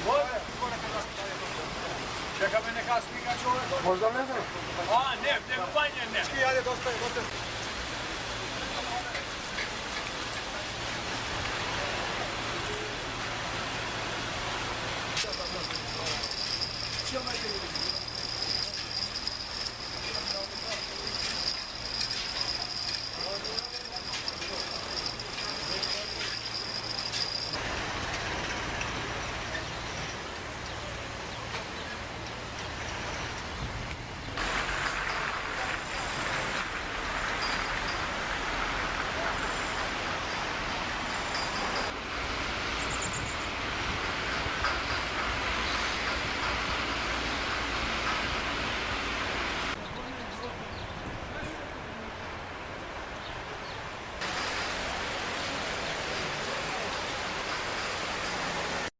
Može? Čeka me neka slika čovjek. Možda ne znam. A, ne, manje ne. Ajde, dosta je. Čo me